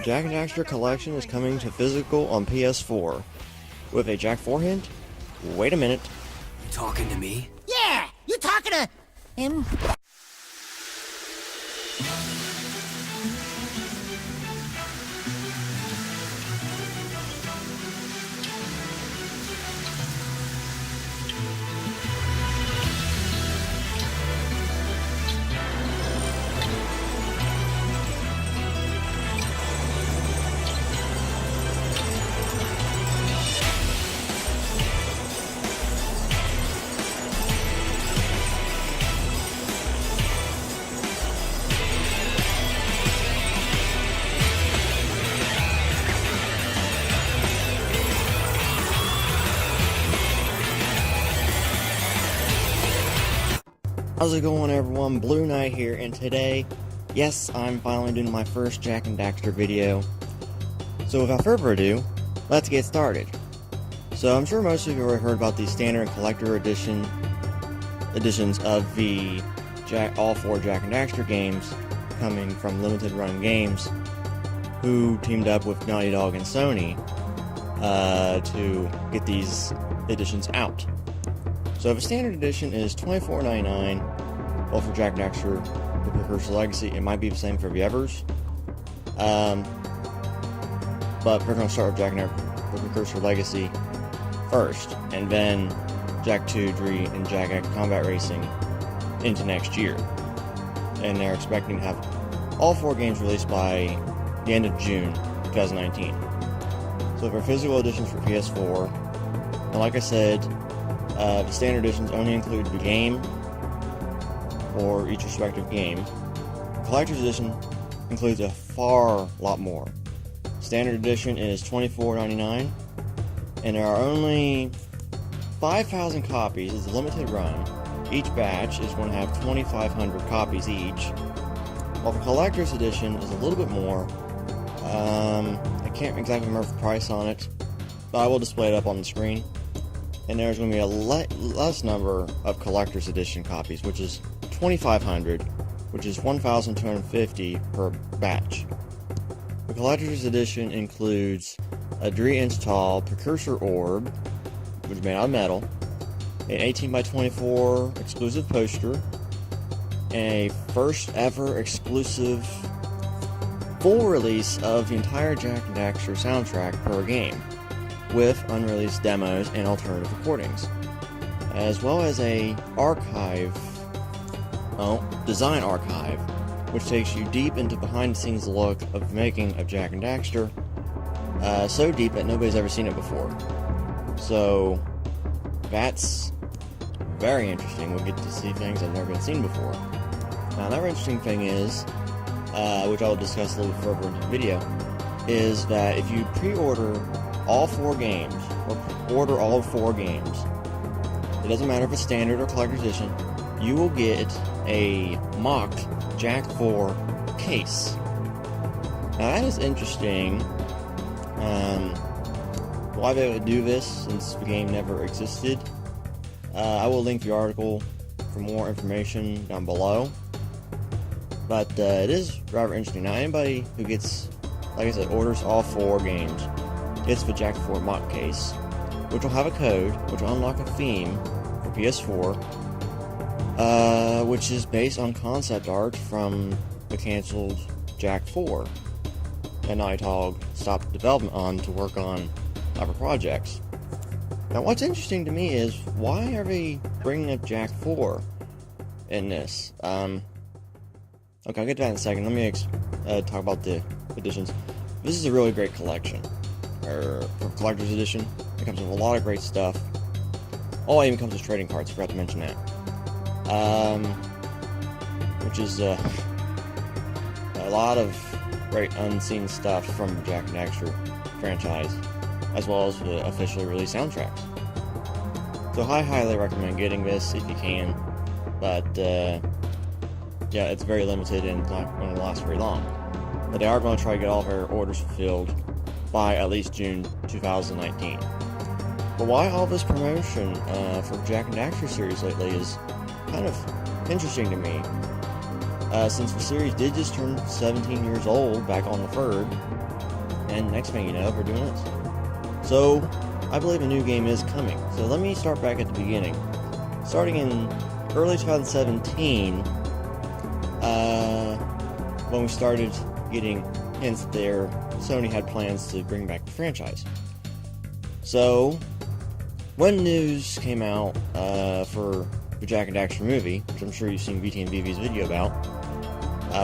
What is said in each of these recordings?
Jak Daxter Collection is coming to physical on PS4. With a Jak IV hint? Wait a minute. You talking to me? Yeah, you talking to him? How's it going, everyone? Blueknight here, and today, yes, I'm finally doing my first Jak and Daxter video. So without further ado, let's get started. So I'm sure most of you already heard about the standard and collector editions of the all four Jak and Daxter games coming from Limited Run Games, who teamed up with Naughty Dog and Sony to get these editions out. So the standard edition is $24.99, well, for Jak Daxter, the Precursor Legacy. It might be the same for the others. But we're going to start with Jak Daxter, the Precursor Legacy first, and then Jak II, III, and Jak X Combat Racing into next year. And they're expecting to have all four games released by the end of June 2019. So for physical editions for PS4, and like I said, the standard editions only include the game, or each respective game. Collector's edition includes a lot more. Standard edition is $24.99, and there are only 5,000 copies. It's a limited run. Each batch is going to have 2,500 copies each, while the collector's edition is a little bit more. I can't exactly remember the price on it, but I will display it up on the screen. And there's going to be a less number of collector's edition copies, which is 2,500, which is 1,250 per batch. The collector's edition includes a 3-inch tall Precursor orb, which is made out of metal, an 18x24 exclusive poster, and a first ever exclusive full release of the entire Jak Daxter soundtrack per game, with unreleased demos and alternative recordings, as well as a design archive, which takes you deep into behind-the-scenes look of the making of Jak and Daxter, so deep that nobody's ever seen it before. So that's very interesting. We'll get to see things that have never been seen before. Now, another interesting thing is, which I'll discuss a little bit further into the video, is that if you pre-order all four games, or order all four games, it doesn't matter if it's standard or collector's edition, you will get a mocked Jak IV case. Now that is interesting. Why they would do this, since the game never existed. I will link the article for more information down below. But it is rather interesting. Now anybody who gets, like I said, orders all four games, it's the Jak IV mock case, which will have a code, which will unlock a theme for PS4, which is based on concept art from the cancelled Jak IV, and Naughty Dog stopped development on to work on other projects. Now, what's interesting to me is, why are they bringing up Jak IV in this? Okay, I'll get to that in a second. Let me talk about the editions. This is a really great collection. For collector's edition, it comes with a lot of great stuff. Oh, it even comes with trading cards, forgot to mention that. Which is a lot of great unseen stuff from the Jak and Daxter franchise, as well as the officially released soundtracks. So I highly recommend getting this if you can, but yeah, it's very limited and it's not going to last very long. But they are going to try to get all of their orders fulfilled by at least June 2019. But why all this promotion for Jak and Daxter series lately is kind of interesting to me. since the series did just turn 17 years old back on the 3rd, and next thing you know, we're doing this. So, I believe a new game is coming. So let me start back at the beginning. Starting in early 2017, when we started getting hints there, Sony had plans to bring back the franchise. So, when news came out for the Jak and Daxter movie, which I'm sure you've seen VT and VV's video about,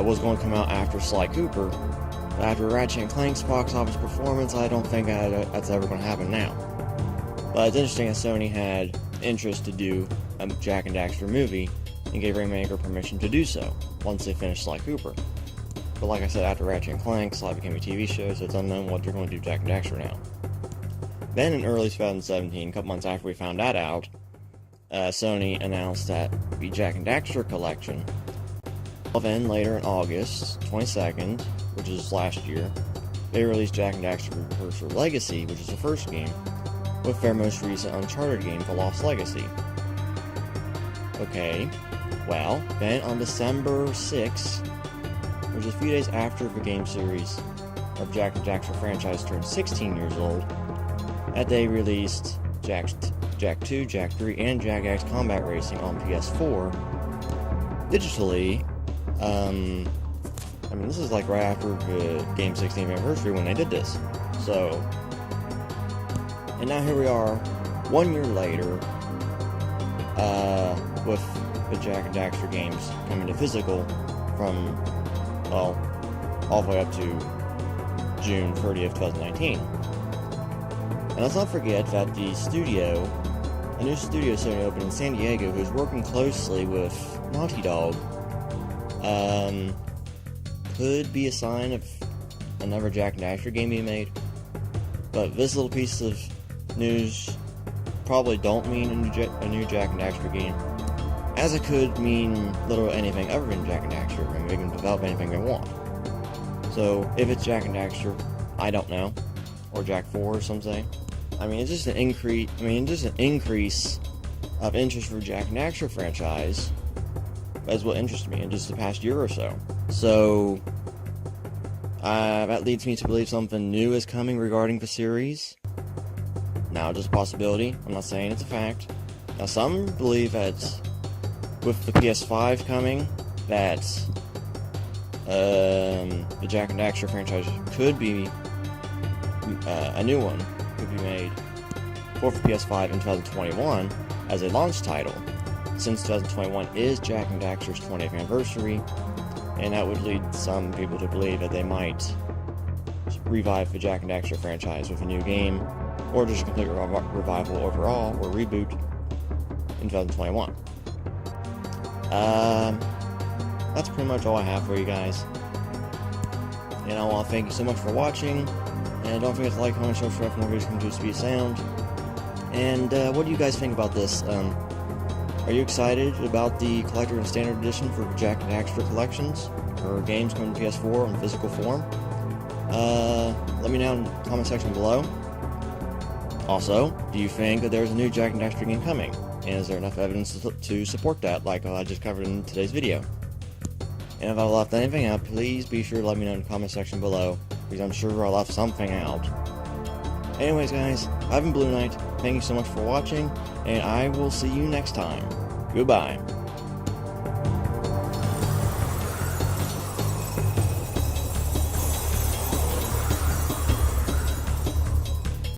was going to come out after Sly Cooper. But after Ratchet & Clank's box office performance, I don't think that's ever going to happen now. But it's interesting that Sony had interest to do a Jak and Daxter movie and gave Rainmaker permission to do so once they finished Sly Cooper. But like I said, after Ratchet & Clank, Sly became a TV show, so it's unknown what they're going to do with Jak and Daxter now. Then in early 2017, a couple months after we found that out, Sony announced that the Jak and Daxter collection. Then later in August 22nd, which is last year, they released Jak and Daxter Precursor Legacy, which is the first game, with their most recent Uncharted game, The Lost Legacy. Okay, well, then on December 6th, which is a few days after the game series of Jak and Daxter franchise turned 16 years old, that day released Jak II, Jak III, and Jak X Combat Racing on PS4 digitally. I mean, this is like right after the game's 16th anniversary when they did this. So, and now here we are, 1 year later, with the Jak and Daxter games coming to physical from, well, all the way up to June 30th, 2019. And let's not forget that a new studio Sony opened in San Diego, who's working closely with Naughty Dog, could be a sign of another Jak and Daxter game being made. But this little piece of news probably don't mean a new Jak and Daxter game, as it could mean little or anything other than Jak and Daxter, and they can develop anything they want. So if it's Jak and Daxter, I don't know, or Jak 4 or some say. I mean, it's just an increase. Of interest for Jak and Daxter franchise. That's what interests me in just the past year or so. So that leads me to believe something new is coming regarding the series. Now, just a possibility. I'm not saying it's a fact. Now, some believe that with the PS5 coming, that the Jak and Daxter franchise could be a new one could be made for the PS5 in 2021 as a launch title, since 2021 is Jak and Daxter's 20th anniversary, and that would lead some people to believe that they might revive the Jak and Daxter franchise with a new game, or just a complete revival overall, or reboot in 2021. That's pretty much all I have for you guys. And I want to thank you so much for watching, and don't forget to like, comment, subscribe for more videos coming to Speed of Sound. And what do you guys think about this? Are you excited about the Collector and Standard Edition for Jak and Daxter collections, or games coming to PS4 in physical form? Let me know in the comment section below. Also, do you think that there's a new Jak and Daxter game coming? And is there enough evidence to support that, like I just covered in today's video? And if I left anything out, please be sure to let me know in the comment section below, because I'm sure I left something out. Anyways guys, I've been Blueknight, thank you so much for watching, and I will see you next time. Goodbye.